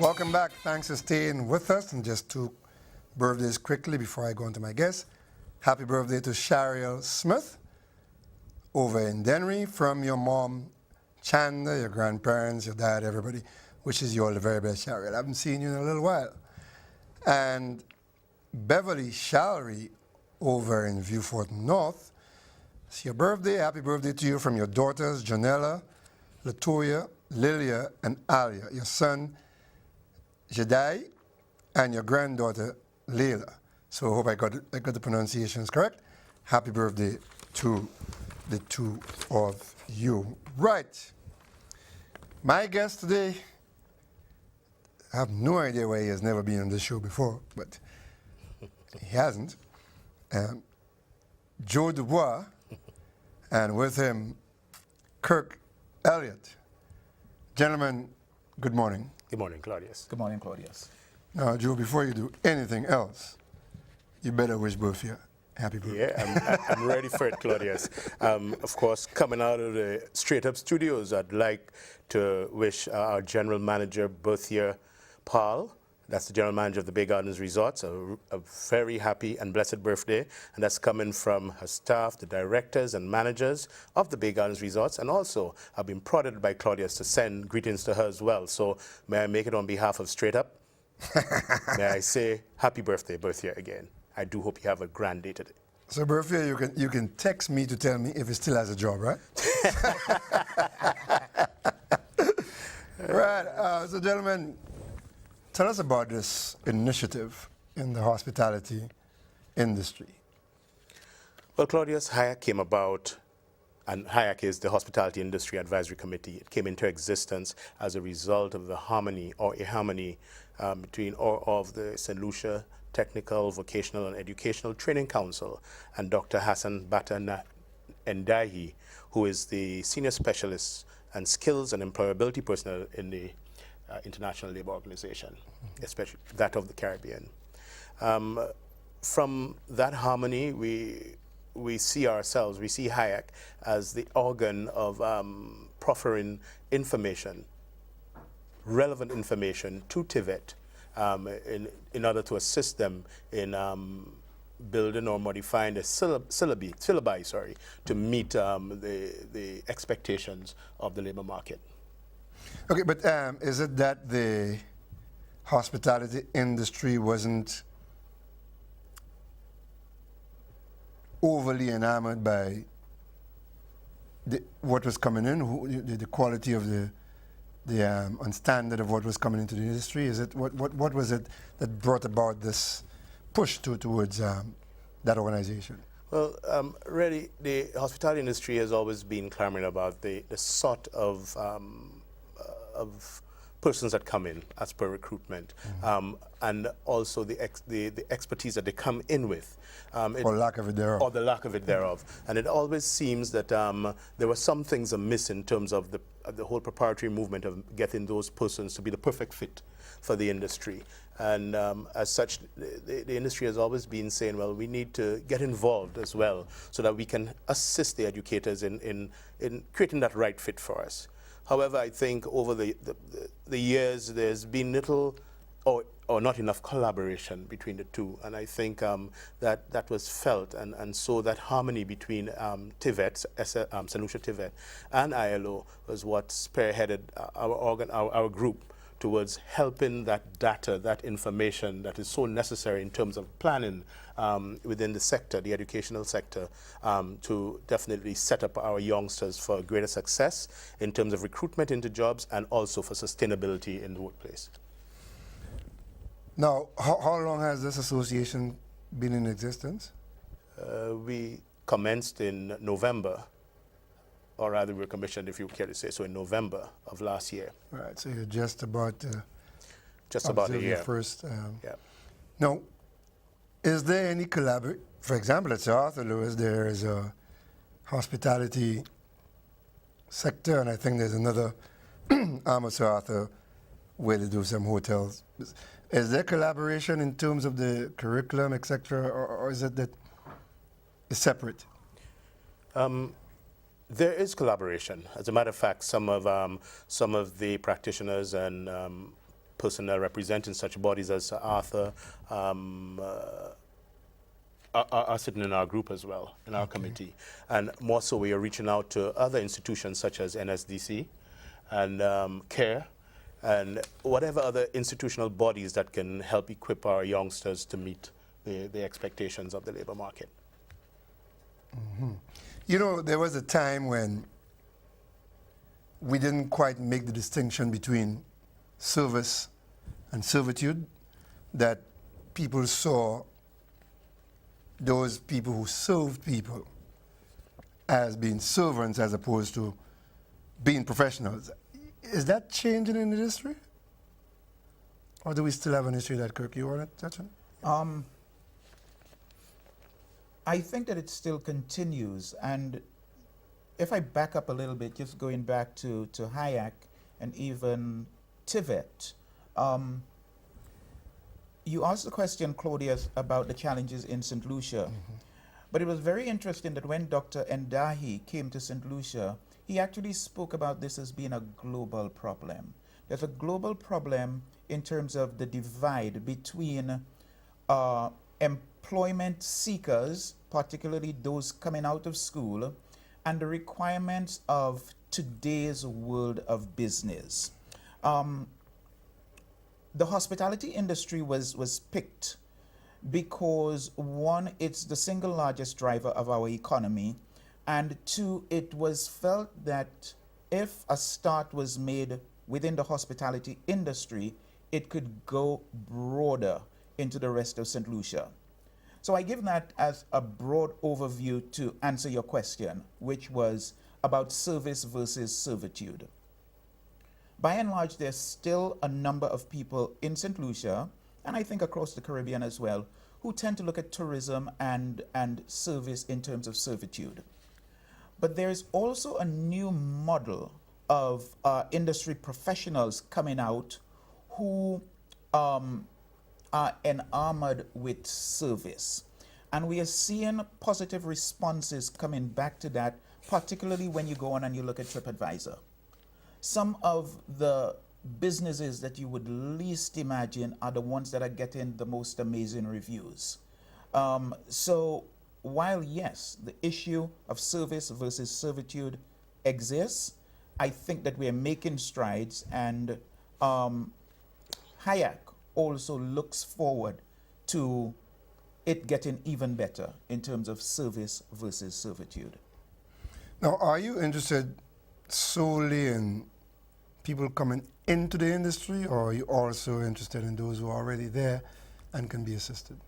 Welcome back. Thanks for staying with us. And just two birthdays quickly before I go on to my guest. Happy birthday to Shariel Smith over in Dennery from your mom, Chanda, your grandparents, your dad, everybody. Wishes you all the very best, Shariel. I haven't seen you in a little while. And Beverly Shallery over in Viewfort North. It's your birthday. Happy birthday to you from your daughters, Janella, Latoya, Lilia, and Alia. Your son, Jedi, and your granddaughter, Layla. So I hope I got the pronunciations correct. Happy birthday to the two of you. Right. My guest today, I have no idea why he has never been on this show before, but he hasn't. Joe Dubois, and with him, Kirk Elliott. Gentlemen, good morning. Good morning, Claudius. Good morning, Claudius. Now, Joe, before you do anything else, you better wish both of you happy birthday. Yeah, I'm ready for it, Claudius. Of course, coming out of the Straight Up Studios, I'd like to wish our general manager, Berthia Paul, that's the general manager of the Bay Gardens Resorts, a very happy and blessed birthday. And that's coming from her staff, the directors and managers of the Bay Gardens Resorts. And also, I've been prodded by Claudius to send greetings to her as well. So may I make it on behalf of Straight Up? May I say happy birthday, Berthia, again. I do hope you have a grand day today. So, Berthia, you can text me to tell me if he still has a job, right? Right. So, gentlemen, tell us about this initiative in the hospitality industry. Well, Claudius, HIAC came about, and HIAC is the Hospitality Industry Advisory Committee. It came into existence as a result of the harmony or a harmony between all of the St. Lucia Technical, Vocational, and Educational Training Council and Dr. Hassan Bata Ndahi, who is the Senior Specialist and Skills and Employability Personnel in the International Labour Organization, especially that of the Caribbean. From that harmony, we see ourselves, we see HIAC as the organ of proffering information, relevant information to Tivat in order to assist them in building or modifying the syllabi to meet the expectations of the labor market. Okay, but is it that the hospitality industry wasn't overly enamored by what was coming in, the quality of the standard of what was coming into the industry? Is it what was it that brought about this push towards that organization? Well, really, the hospitality industry has always been clamoring about the sort of persons that come in as per recruitment, and also the expertise that they come in with. Or lack of it thereof. Or the lack of it thereof. And it always seems that there were some things amiss in terms of the whole preparatory movement of getting those persons to be the perfect fit for the industry. And as such, the industry has always been saying, well, we need to get involved as well so that we can assist the educators in creating that right fit for us. However, I think over the years, there's been little or not enough collaboration between the two. And I think that was felt. And so that harmony between Tivat, St. Lucia Tivat, and ILO was what spearheaded our group towards helping that data, that information that is so necessary in terms of planning within the sector, the educational sector, to definitely set up our youngsters for greater success in terms of recruitment into jobs and also for sustainability in the workplace. Now, how long has this association been in existence? We commenced in November, or rather we were commissioned, if you care to say so, in November of last year. Right, so you're just about a year. First, yeah. Now, is there any collaboration? For example, at Sir Arthur Lewis, there is a hospitality sector, and I think there's another arm of Sir Arthur where they do some hotels. Is there collaboration in terms of the curriculum, etc., or is it that it's separate? There is collaboration. As a matter of fact, some of the practitioners and personnel representing such bodies as Sir Arthur are sitting in our group as well, in our committee. And more so, we are reaching out to other institutions such as NSDC and CARE and whatever other institutional bodies that can help equip our youngsters to meet the expectations of the labor market. You know, there was a time when we didn't quite make the distinction between service and servitude, that people saw those people who served people as being servants as opposed to being professionals. Is that changing in the industry? Or do we still have an issue that, Kirk, you want to touch on? I think that it still continues, and if I back up a little bit, just going back to Hayek and even Tivat, you asked the question, Claudius, about the challenges in St. Lucia, but it was very interesting that when Dr. Ndahi came to St. Lucia, he actually spoke about this as being a global problem. There's a global problem in terms of the divide between employment seekers, particularly those coming out of school, and the requirements of today's world of business. The hospitality industry was picked because, one, it's the single largest driver of our economy, and two, it was felt that if a start was made within the hospitality industry, it could go broader into the rest of St. Lucia. So I give that as a broad overview to answer your question, which was about service versus servitude. By and large, there's still a number of people in St. Lucia, and I think across the Caribbean as well, who tend to look at tourism and service in terms of servitude. But there's also a new model of industry professionals coming out who are enamored with service. And we are seeing positive responses coming back to that, particularly when you go on and you look at TripAdvisor. Some of the businesses that you would least imagine are the ones that are getting the most amazing reviews. So while, yes, the issue of service versus servitude exists, I think that we're making strides, and Hayek also looks forward to it getting even better in terms of service versus servitude. Now, are you interested solely in people coming into the industry, or are you also interested in those who are already there and can be assisted?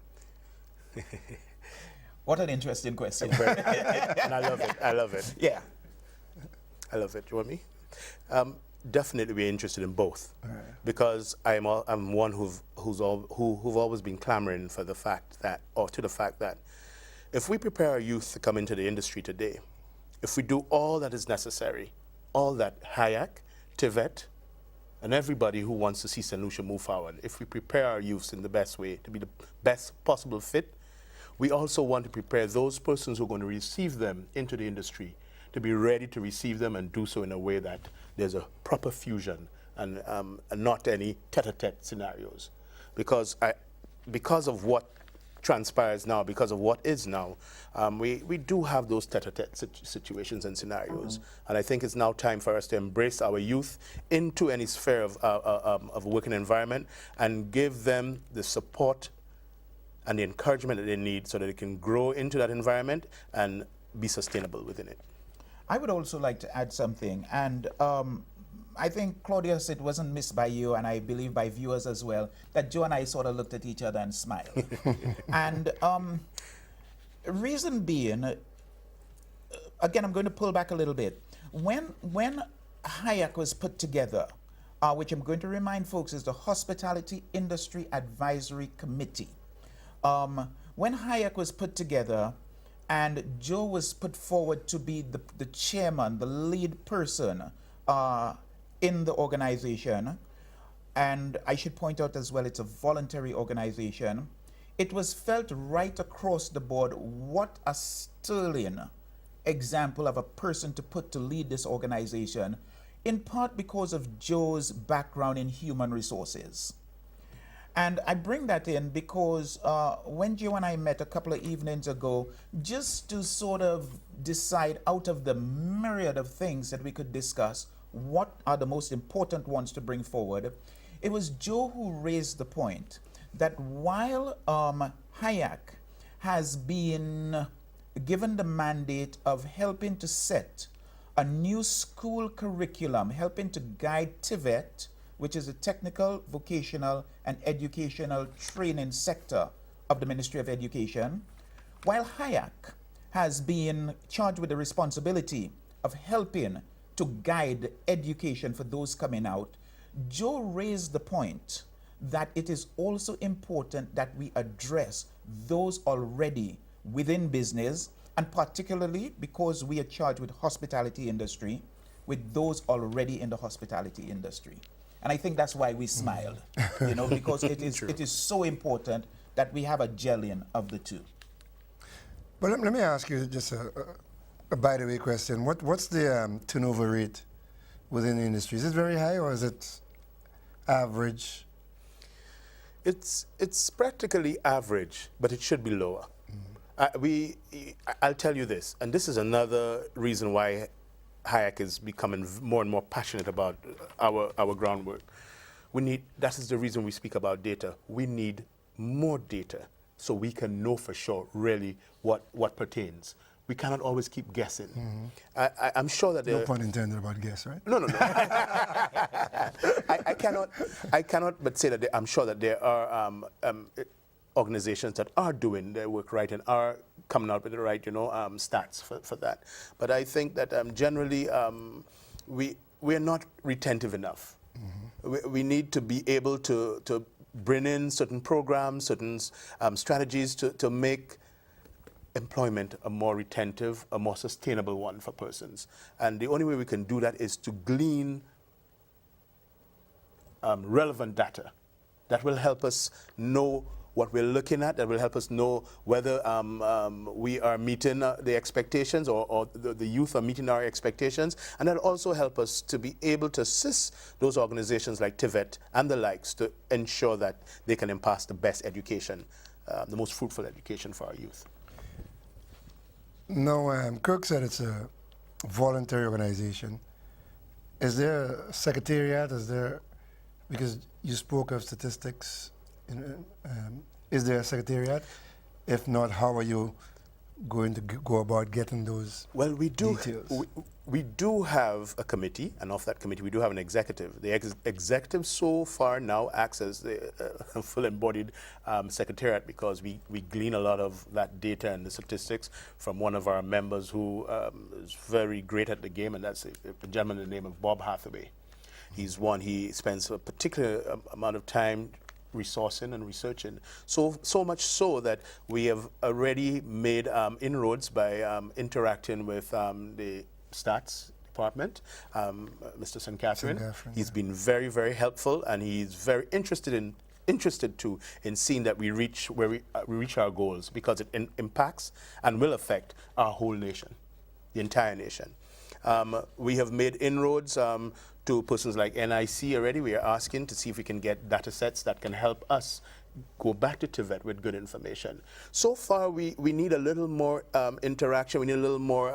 What an interesting question. And I love it. I love it. Yeah. I love it. You want me? Definitely we're interested in both, because I'm one who've always been clamoring for the fact that, or to the fact that, if we prepare our youth to come into the industry today, if we do all that is necessary, all that Hayek, Tivat, and everybody who wants to see St. Lucia move forward, if we prepare our youths in the best way to be the best possible fit, we also want to prepare those persons who are going to receive them into the industry to be ready to receive them and do so in a way that there's a proper fusion and not any tete-a-tete scenarios. Because of what transpires now, because of what is now, we do have those tete-a-tete situations and scenarios. And I think it's now time for us to embrace our youth into any sphere of a working environment and give them the support and the encouragement that they need so that they can grow into that environment and be sustainable within it. I would also like to add something, and I think, Claudius, it wasn't missed by you, and I believe by viewers as well, that Joe and I sort of looked at each other and smiled. And reason being, again, I'm going to pull back a little bit. When Hayek was put together, which I'm going to remind folks is the Hospitality Industry Advisory Committee. When Hayek was put together, and Joe was put forward to be the chairman, the lead person in the organization, and I should point out as well, it's a voluntary organization. It was felt right across the board, what a sterling example of a person to put to lead this organization in part because of Joe's background in human resources. And I bring that in because when Joe and I met a couple of evenings ago, just to sort of decide out of the myriad of things that we could discuss, what are the most important ones to bring forward, it was Joe who raised the point that while HIAC has been given the mandate of helping to set a new school curriculum, helping to guide Tivat, which is the technical, vocational, and educational training sector of the Ministry of Education, while HIAC has been charged with the responsibility of helping to guide education for those coming out, Joe raised the point that it is also important that we address those already within business, and particularly because we are charged with hospitality industry, with those already in the hospitality industry. And I think that's why we smiled, because it is so important that we have a gelling of the two. But let me ask you just a by the way question. What's the turnover rate within the industry? Is it very high or is it average? It's practically average, but it should be lower. I'll tell you this, and this is another reason why HIAC is becoming more and more passionate about our groundwork. That is the reason we speak about data. We need more data so we can know for sure really what pertains. We cannot always keep guessing. I'm sure that No pun intended about guess, right? No. I cannot but say that I'm sure that there are organizations that are doing their work right and are coming out with the right, stats for that. But I think that generally we are not retentive enough. We need to be able to bring in certain programs, certain strategies to make employment a more retentive, a more sustainable one for persons. And the only way we can do that is to glean relevant data that will help us know what we're looking at, that will help us know whether we are meeting the expectations or the youth are meeting our expectations. And that'll also help us to be able to assist those organizations like Tivat and the likes to ensure that they can impart the best education, the most fruitful education for our youth. No, Kirk said it's a voluntary organization. Is there a secretariat? Because you spoke of statistics, is there a secretariat? If not, how are you going to go about getting those details? We do have a committee, and of that committee we do have an executive. The executive so far now acts as the full embodied secretariat because we glean a lot of that data and the statistics from one of our members who is very great at the game, and that's a gentleman in the name of Bob Hathaway. He spends a particular amount of time resourcing and researching, so much so that we have already made inroads by interacting with the stats department, Mr. St. Catherine. He's been very, very helpful, and he's very interested too in seeing that we reach where we reach our goals, because it impacts and will affect our whole nation, the entire nation. We have made inroads to persons like NIC already. We are asking to see if we can get data sets that can help us go back to Tivat with good information. So far, we need a little more interaction. We need a little more,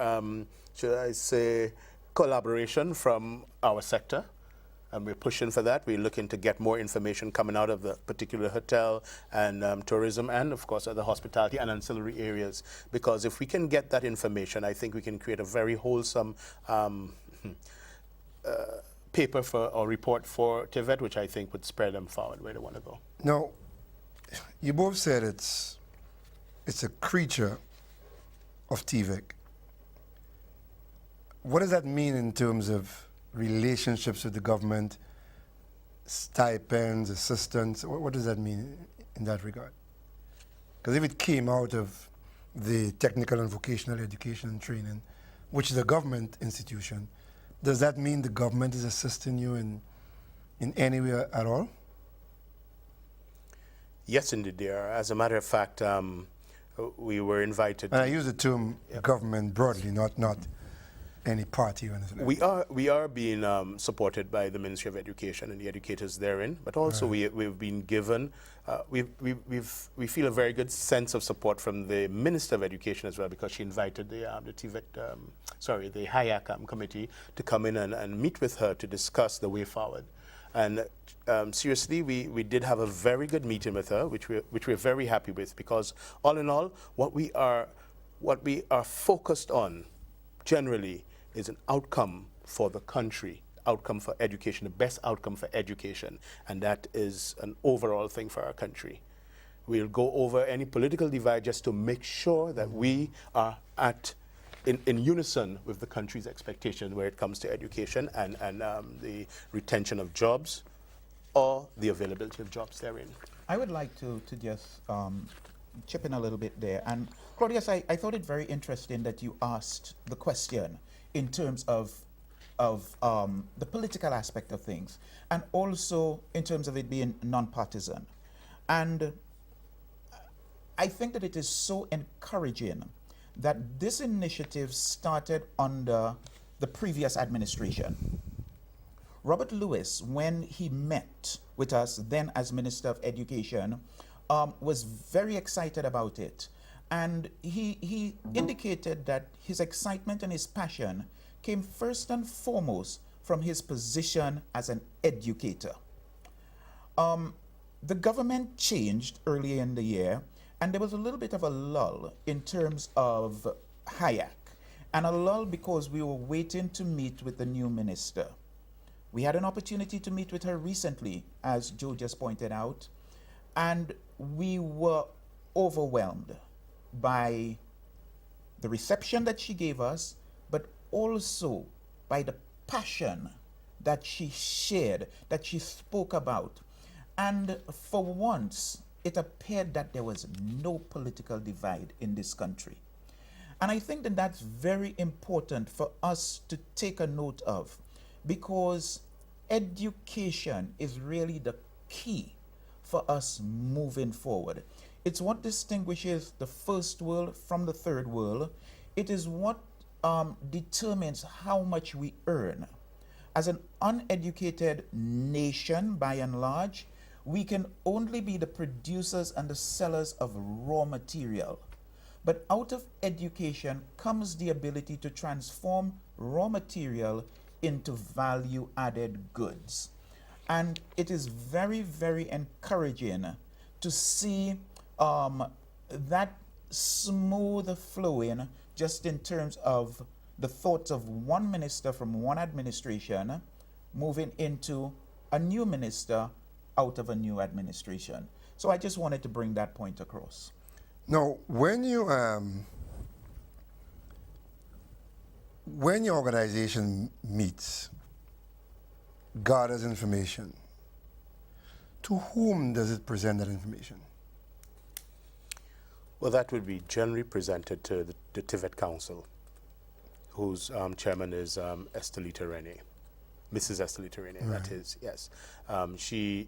should I say, collaboration from our sector. And we're pushing for that. We're looking to get more information coming out of the particular hotel and tourism, and of course other hospitality and ancillary areas. Because if we can get that information, I think we can create a very wholesome paper or report for Tivat, which I think would spur them forward where they want to go. Now, you both said it's a creature of TVEC. What does that mean in terms of relationships with the government, stipends, assistance? What does that mean in that regard? Because if it came out of the technical and vocational education and training, which is a government institution, does that mean the government is assisting you in any way at all? Yes, indeed, they are. As a matter of fact, we were invited. And I use the term government broadly, not any party or anything like that? We are being supported by the Ministry of Education and the educators therein, but also we've been given we feel a very good sense of support from the Minister of Education as well, because she invited the Tivat the HIAC committee to come in and meet with her to discuss the way forward. And seriously, we did have a very good meeting with her, which we're very happy with, because all in all, what we are focused on generally is an outcome for the country, outcome for education, the best outcome for education, and that is an overall thing for our country. We'll go over any political divide just to make sure that we are in unison with the country's expectations where it comes to education and the retention of jobs or the availability of jobs therein. I would like to just chip in a little bit there. And Claudius, I thought it very interesting that you asked the question in terms of the political aspect of things, and also in terms of it being non-partisan. And I think that it is so encouraging that this initiative started under the previous administration. Robert Lewis, when he met with us then as Minister of Education, was very excited about it. And he indicated that his excitement and his passion came first and foremost from his position as an educator. The government changed earlier in the year, and there was a little bit of a lull in terms of HIAC, and a lull because we were waiting to meet with the new minister. We had an opportunity to meet with her recently, as Joe just pointed out, and we were overwhelmed by the reception that she gave us, but also by the passion that she shared, that she spoke about. And for once, it appeared that there was no political divide in this country. And I think that that's very important for us to take a note of, because education is really the key for us moving forward. It's what distinguishes the first world from the third world. It is what determines how much we earn. As an uneducated nation, by and large, we can only be the producers and the sellers of raw material. But out of education comes the ability to transform raw material into value-added goods. And it is very, very encouraging to see that smooth flowing, just in terms of the thoughts of one minister from one administration moving into a new minister out of a new administration. So I just wanted to bring that point across. Now, when your organization meets, gathers information, to whom does it present that information? Well, that would be generally presented to the Tivat Council, whose chairman is Estelita Rene. Mrs. Estelita Rene, that is, yes. She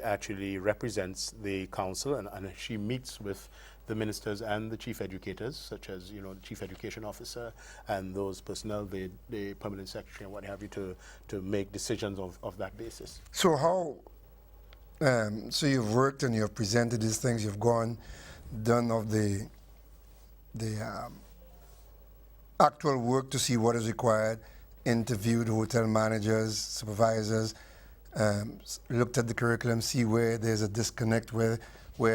actually represents the council, and she meets with the ministers and the chief educators, such as, the chief education officer and those personnel, the permanent secretary and what have you, to make decisions of that basis. So how, so you've worked and you've presented these things, you've done of the actual work to see what is required, interviewed hotel managers, supervisors, looked at the curriculum, see where there's a disconnect, where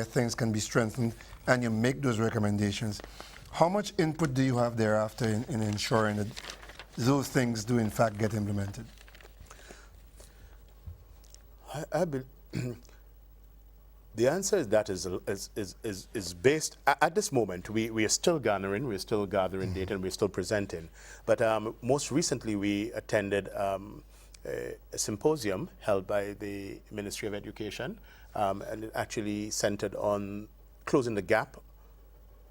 things can be strengthened, and you make those recommendations. How much input do you have thereafter in ensuring that those things do in fact get implemented? The answer is that is based, at this moment, we are still gathering data, and we're still presenting. But most recently, we attended a symposium held by the Ministry of Education, and it actually centered on closing the gap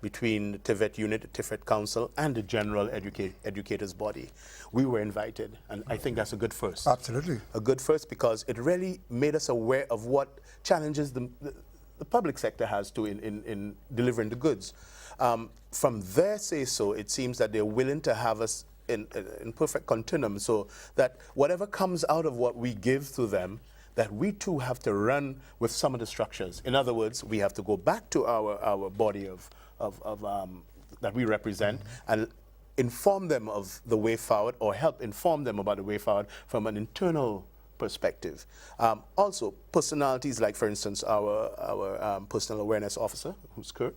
between the Tivat unit, the Tivat Council, and the general educators body. We were invited, and I think that's a good first. Absolutely. A good first, because it really made us aware of what challenges the public sector has to in delivering the goods. From their say-so, it seems that they're willing to have us in perfect continuum, so that whatever comes out of what we give to them, that we too have to run with some of the structures. In other words, we have to go back to our body of that we represent and inform them of the way forward, or help inform them about the way forward from an internal perspective. Also, personalities like, for instance, our personal awareness officer, who's Kirk,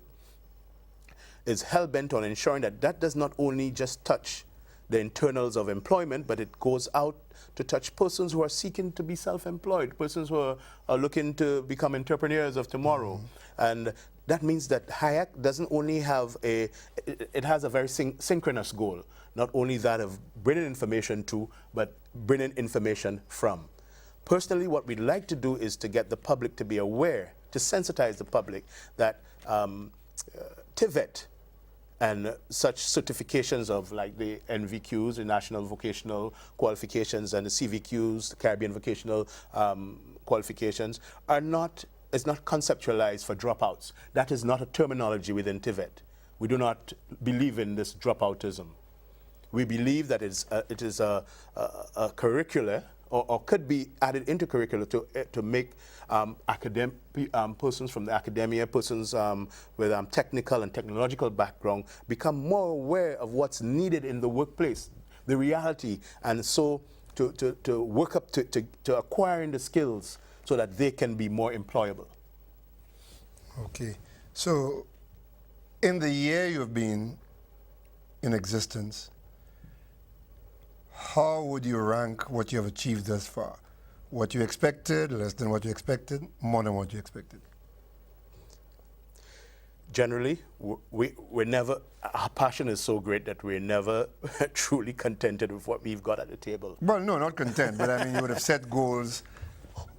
is hell-bent on ensuring that that does not only just touch the internals of employment, but it goes out to touch persons who are seeking to be self-employed, persons who are looking to become entrepreneurs of tomorrow. And that means that HIAC doesn't only have it has a very synchronous goal, not only that of bringing information to, but bringing information from. Personally, what we'd like to do is to get the public to be aware, to sensitize the public that Tivat and such certifications of like the NVQs, the National Vocational Qualifications, and the CVQs, the Caribbean Vocational Qualifications, is not conceptualized for dropouts. That is not a terminology within Tivat. We do not believe in this dropoutism. We believe that it is a curricula, or could be added into curricula to make persons from the academia, persons with technical and technological background, become more aware of what's needed in the workplace, the reality, and so to work up to acquiring the skills so that they can be more employable. Okay. So, in the year you've been in existence, how would you rank what you have achieved thus far? What you expected, less than what you expected, more than what you expected? Generally, we're never, our passion is so great that we're never truly contented with what we've got at the table. Well, no, not content, but I mean, you would have set goals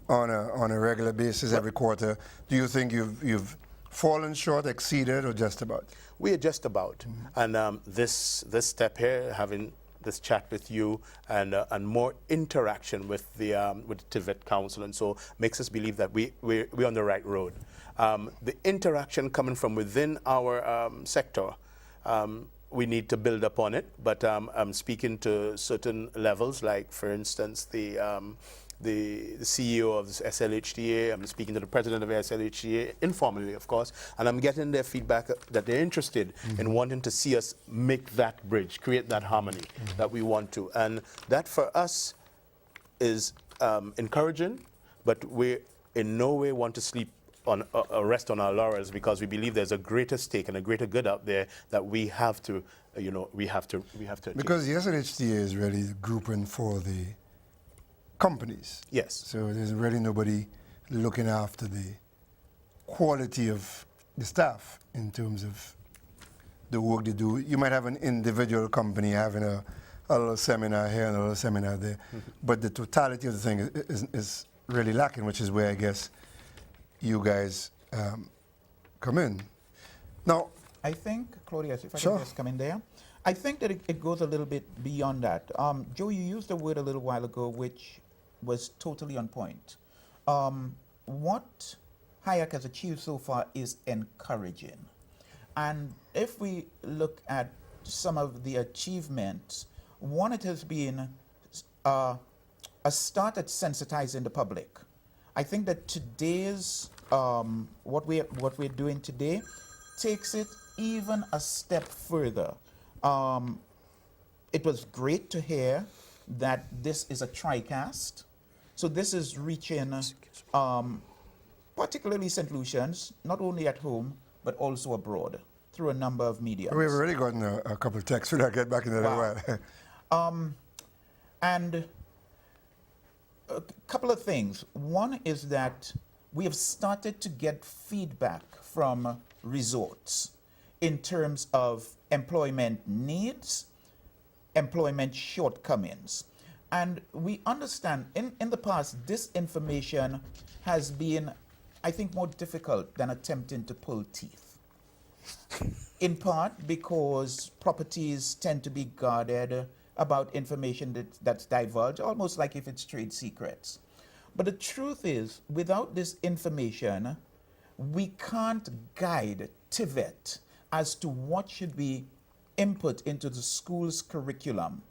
on a regular basis every quarter. Do you think you've fallen short, exceeded, or just about? We are just about. And this step here, having this chat with you and more interaction with the Tivat Council, and so makes us believe that we're on the right road. The interaction coming from within our sector, we need to build upon it, but I'm speaking to certain levels, like for instance the CEO of the SLHTA. I'm speaking to the president of the SLHTA informally, of course, and I'm getting their feedback that they're interested in wanting to see us make that bridge, create that harmony that we want to. And that for us is encouraging, but we in no way want to sleep on rest on our laurels, because we believe there's a greater stake and a greater good out there that we have to, we have to achieve. Because the SLHTA is really the grouping for the companies. Yes. So there's really nobody looking after the quality of the staff in terms of the work they do. You might have an individual company having a little seminar here and a little seminar there, but the totality of the thing is really lacking, which is where I guess you guys come in. Now, I think, Claudius, if I Sure. can just come in there, I think that it goes a little bit beyond that. Joe, you used a word a little while ago which was totally on point. What HIAC has achieved so far is encouraging. And if we look at some of the achievements, one, it has been a start at sensitizing the public. I think that today's, what we're doing today takes it even a step further. It was great to hear that this is a TriCast. So this is reaching particularly St. Lucians, not only at home, but also abroad through a number of mediums. we've already gotten a couple of texts. We'll get back into that Wow. in a while. And a couple of things. One is that we have started to get feedback from resorts in terms of employment needs, employment shortcomings. And we understand in the past, this information has been, I think, more difficult than attempting to pull teeth. In part because properties tend to be guarded about information that's divulged, almost like if it's trade secrets. But the truth is, without this information, we can't guide Tivat as to what should be input into the school's curriculum.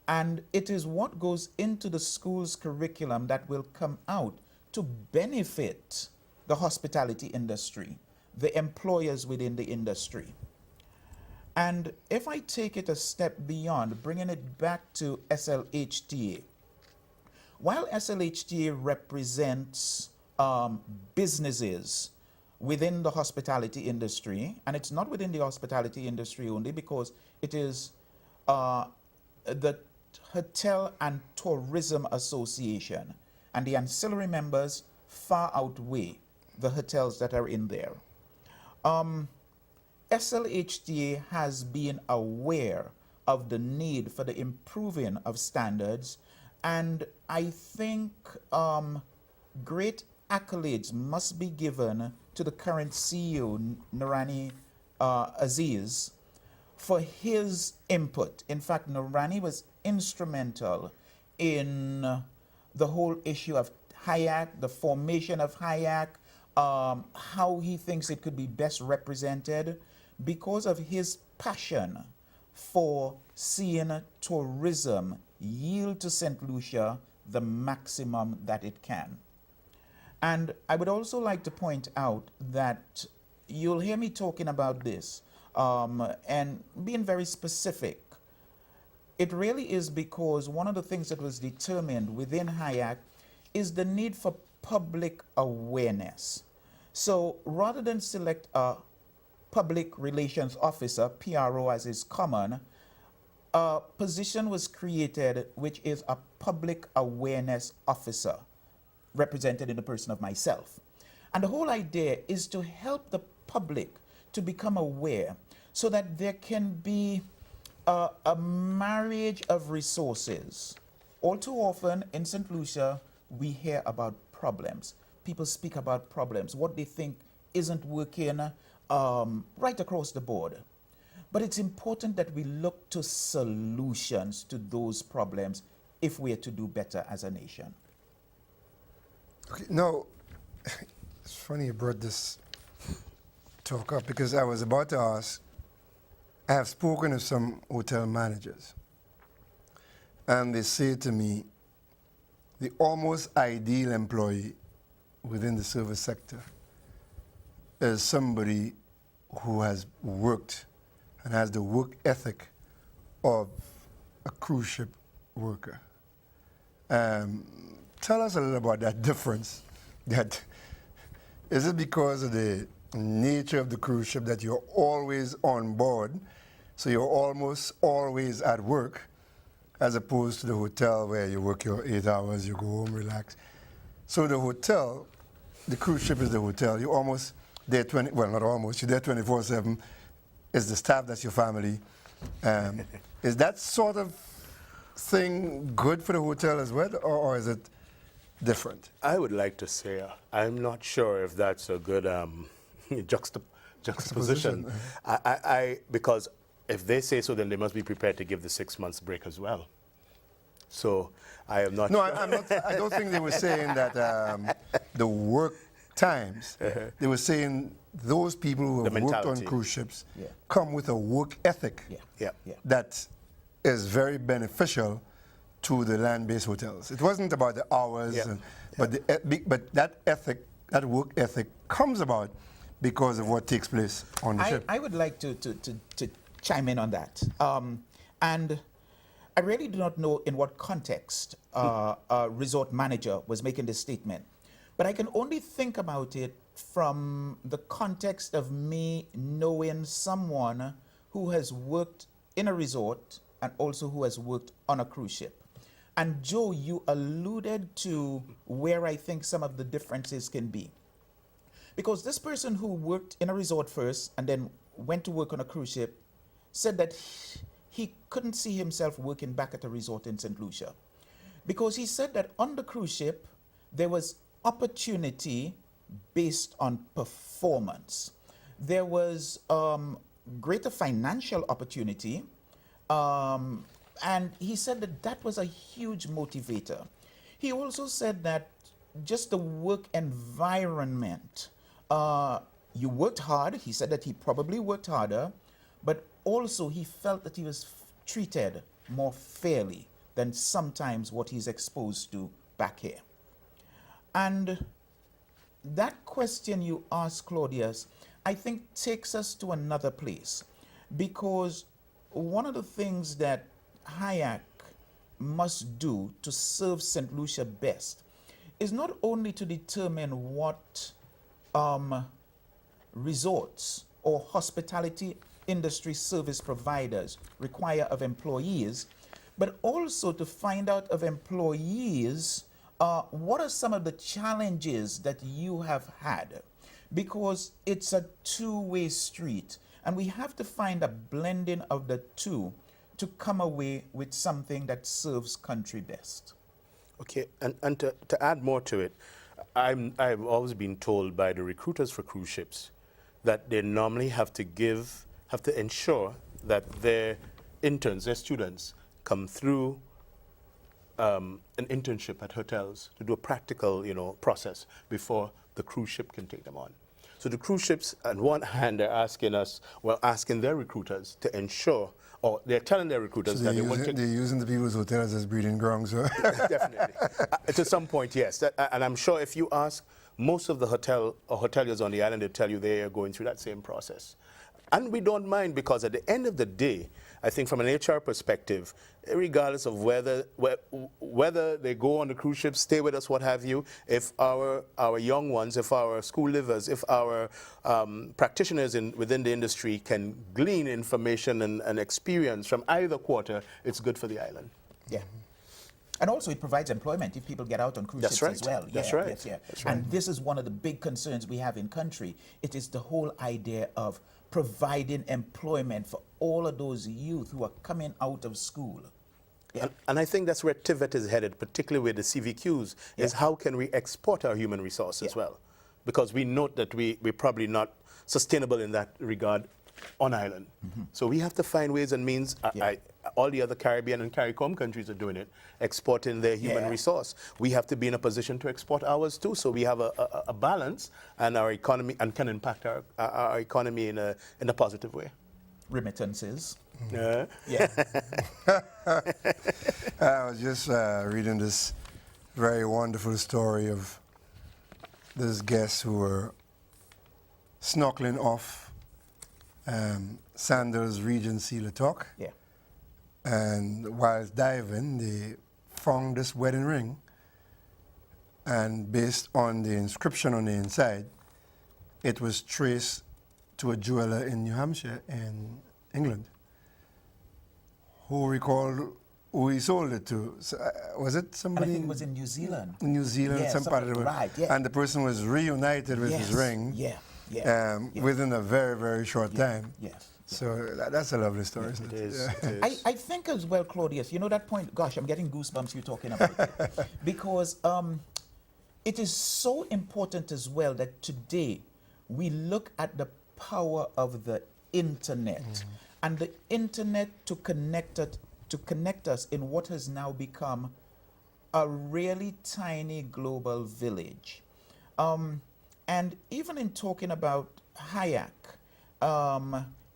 And it is what goes into the school's curriculum that will come out to benefit the hospitality industry, the employers within the industry. And if I take it a step beyond, bringing it back to SLHTA, while SLHTA represents businesses within the hospitality industry, and it's not within the hospitality industry only because it is the Hotel and Tourism Association, and the ancillary members far outweigh the hotels that are in there. SLHTA has been aware of the need for the improving of standards, and I think great accolades must be given to the current CEO, Narani Aziz, for his input. In fact, Narani was instrumental in the whole issue of HIAC, the formation of HIAC, how he thinks it could be best represented because of his passion for seeing tourism yield to St. Lucia the maximum that it can. And I would also like to point out that you'll hear me talking about this and being very specific. It really is because one of the things that was determined within HIAC is the need for public awareness. So rather than select a public relations officer, PRO as is common, a position was created which is a public awareness officer, represented in the person of myself. And the whole idea is to help the public to become aware so that there can be a marriage of resources. All too often in St. Lucia, we hear about problems. People speak about problems, what they think isn't working right across the board. But it's important that we look to solutions to those problems if we are to do better as a nation. Okay, now, it's funny you brought this talk up because I was about to ask, I have spoken to some hotel managers and they say to me, the almost ideal employee within the service sector is somebody who has worked and has the work ethic of a cruise ship worker. Tell us a little about that difference. Is it because of the nature of the cruise ship that you're always on board, so you're almost always at work, as opposed to the hotel where you work your 8 hours, you go home, relax? So the hotel, the cruise ship is the hotel. You're almost there well, not almost, you're there 24/7. Is the staff, that's your family. Is that sort of thing good for the hotel as well, or is it different? I would like to say I'm not sure if that's a good juxtaposition. Because if they say so, then they must be prepared to give the 6 months break as well. So I am not. No, sure. I'm not. I don't think they were saying that the work times. They were saying those people who have worked on cruise ships come with a work ethic that is very beneficial to the land-based hotels. It wasn't about the hours, but that ethic, that work ethic, comes about because of what takes place on the ship. I would like to chime in on that. And I really do not know in what context a resort manager was making this statement, but I can only think about it from the context of me knowing someone who has worked in a resort and also who has worked on a cruise ship. And Joe, you alluded to where I think some of the differences can be. Because this person who worked in a resort first and then went to work on a cruise ship said that he couldn't see himself working back at a resort in St. Lucia. Because he said that on the cruise ship, there was opportunity based on performance. There was greater financial opportunity, and he said that that was a huge motivator. He also said that just the work environment, you worked hard. He said that he probably worked harder, but also he felt that he was treated more fairly than sometimes what he's exposed to back here. And that question you asked, Claudius, I think takes us to another place, because one of the things that HIAC must do to serve St. Lucia best is not only to determine what resorts or hospitality industry service providers require of employees, but also to find out of employees what are some of the challenges that you have had, because it's a two-way street, and we have to find a blending of the two to come away with something that serves country best. Okay, and to add more to it, I've always been told by the recruiters for cruise ships that they normally have to ensure that their interns, their students, come through an internship at hotels to do a practical, process before the cruise ship can take them on. So the cruise ships, on one hand, they're asking their recruiters to ensure, or they're telling their recruiters that they're using the people's hotels as breeding grounds. So. Definitely. To some point, yes. And I'm sure if you ask most of the hoteliers on the island, they'll tell you they are going through that same process. And we don't mind, because at the end of the day, I think from an HR perspective, regardless of whether they go on the cruise ship, stay with us, what have you, if our young ones, if our school livers, if our practitioners within the industry can glean information and experience from either quarter, it's good for the island. Yeah. And also it provides employment if people get out on cruise ships as well. That's Yeah, right. Yes, yeah. That's right. And this is one of the big concerns we have in country. It is the whole idea of providing employment for all of those youth who are coming out of school. Yeah. And I think that's where Tivat is headed, particularly with the CVQs, is how can we export our human resource as well? Because we note that we're probably not sustainable in that regard on island. So we have to find ways and means. All the other Caribbean and CARICOM countries are doing it, exporting their human resource. We have to be in a position to export ours too, so we have a balance, and our economy, and can impact our economy in a positive way. Remittances. Yeah. I was just reading this very wonderful story of this guests who were snorkeling off Sandals Regency Latok. Yeah. And while diving, they found this wedding ring, and based on the inscription on the inside, it was traced to a jeweler in New Hampshire in England. Who recalled who he sold it to? So, was it somebody? And I think it was in New Zealand. In New Zealand, Yeah, some part of the world. right, yeah. And the person was reunited with his ring within a very, very short time. Yes. So that's a lovely story, isn't It it? is. Yeah. It is. I think as well, Claudius, you know that point, gosh, I'm getting goosebumps you talking about it. Because it is so important as well that today we look at the power of the internet and the internet to connect us in what has now become a really tiny global village. And even in talking about HIAC,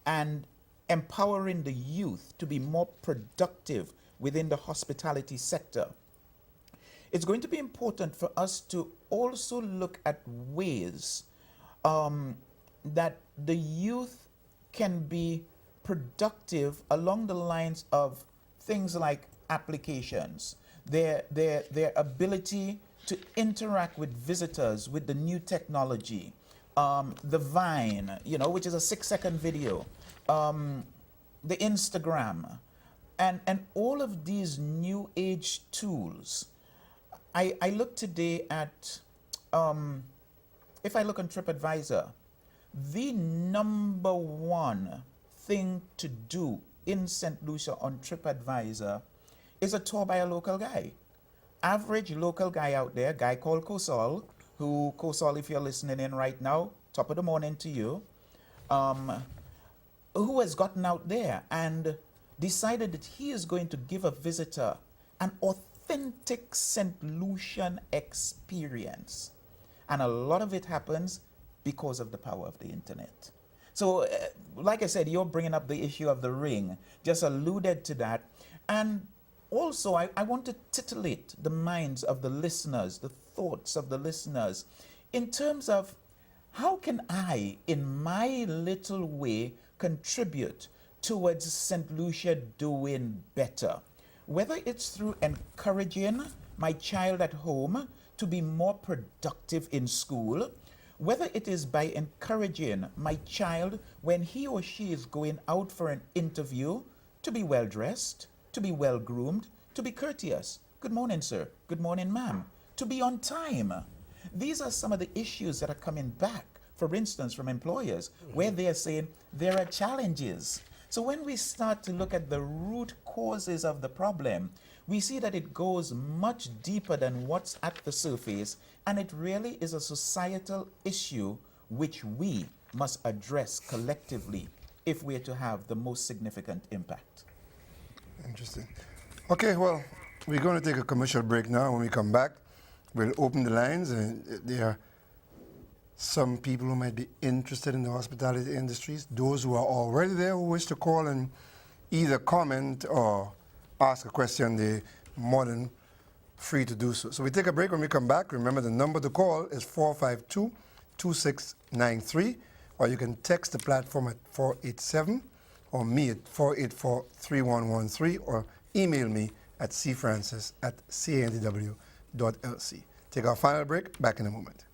and empowering the youth to be more productive within the hospitality sector, it's going to be important for us to also look at ways that the youth can be productive along the lines of things like applications, their ability to interact with visitors with the new technology, the Vine, which is a 6-second video, the Instagram, and all of these new age tools. I look today at, if I look on TripAdvisor, the number one thing to do in St. Lucia on TripAdvisor is a tour by a local guy. Average local guy out there, guy called Kosol, who, Kosol, if you're listening in right now, top of the morning to you, who has gotten out there and decided that he is going to give a visitor an authentic St. Lucian experience. And a lot of it happens because of the power of the internet. So, like I said, you're bringing up the issue of the ring, just alluded to that. And also, I want to titillate the minds of the listeners, the thoughts of the listeners, in terms of how can I, in my little way, contribute towards St. Lucia doing better? Whether it's through encouraging my child at home to be more productive in school, whether it is by encouraging my child when he or she is going out for an interview to be well dressed, to be well groomed, to be courteous. Good morning, sir. Good morning, ma'am. To be on time. These are some of the issues that are coming back, for instance, from employers, where they are saying there are challenges. So when we start to look at the root causes of the problem, we see that it goes much deeper than what's at the surface, and it really is a societal issue which we must address collectively if we're to have the most significant impact. Interesting. Okay, well, we're going to take a commercial break now. When we come back, we'll open the lines, and there are some people who might be interested in the hospitality industries, those who are already there who wish to call and either comment or ask a question, they're more than free to do so. So we take a break. When we come back, remember the number to call is 452-2693, or you can text the platform at 487, or me at 484-3113, or email me at cfrancis@candw.lc. Take our final break. Back in a moment.